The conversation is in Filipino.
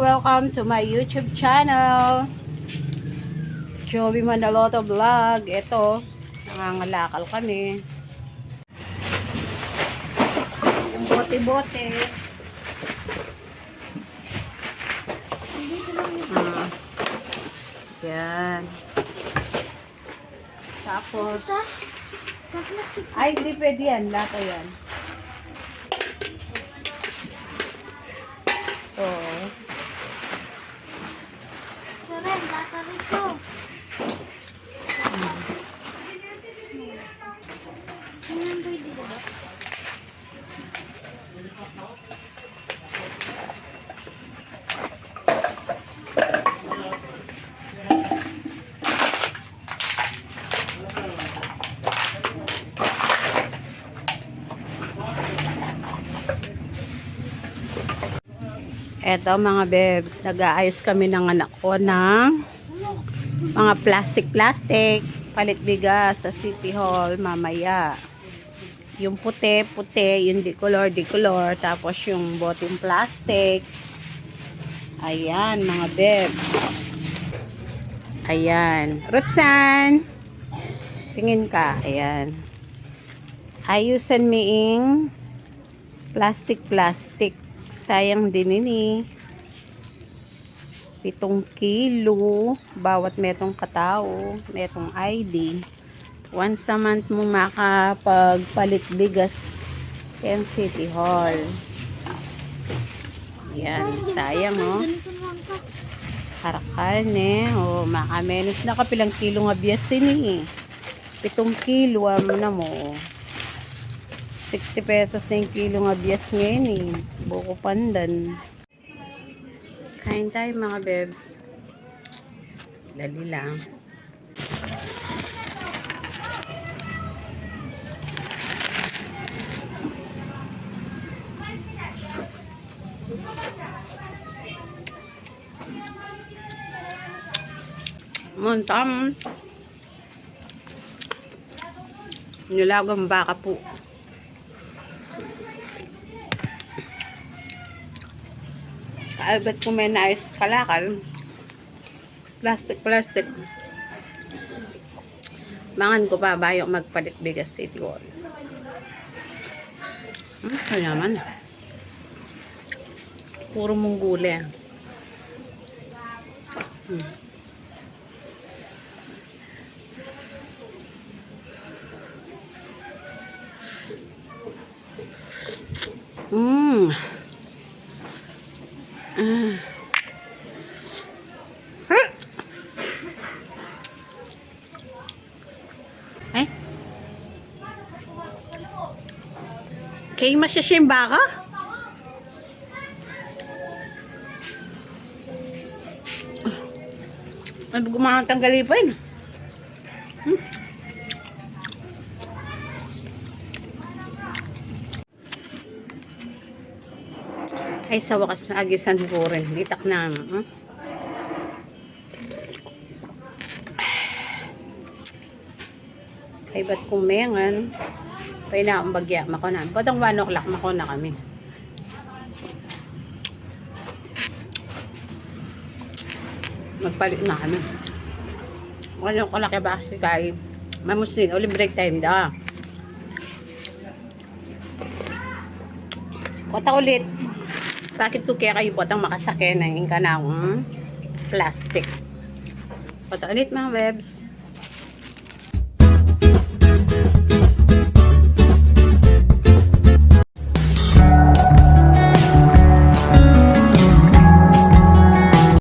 welcome to my YouTube channel. Joey Manaloto Vlog. Ito, nangangalakal kami. Yung bote-bote. Yan. Tapos, ay, hindi pwede yan. Lata yan. Ito. Karen, lata rito. Ayan, pwede ba? Eto mga bebs, nag-aayos kami ng anak ko ng mga plastic. Palit bigas sa City Hall mamaya. Yung puti, yung decolor. Tapos yung boteng plastic. Ayan mga bebs. Ayan. Roxanne! Tingin ka. Ayan. Ayusan miing plastic. Sayang din ini. 7 kilo bawat metong katao, metong ID. Once a month mo makapagpalit bigas ng City Hall. Yan, sayang oh. Karakarne, oh, makamenos na kapilang kilo nga bias ini. 7 kilo na mo. 60 pesos na yung kilo nga bias ngayon eh. Buko pandan. Kain tayo mga bebs. Dali lang. Montam. Nilagang baka po. Albat kung may nais kalakal, plastic. Mangan ko pa bayo magpalit bigas City Hall. Kaya naman. Puro mong gulay. Kaya masyasimba ka? Ay, gumahatang galipin. Ay, sa wakas maagisan ko rin. Litak na. Kay ba't kumengan? Pwede na akong bagya. Mako na. Patang 1 o'clock mako na kami. Magpalit na kami. 1 o'clock ba? Si Kai. Mamusin. Uli break time da. Pata ulit. Bakit ko kaya kayo potang makasakyan na yung kanang plastic. Pata ulit mga webs.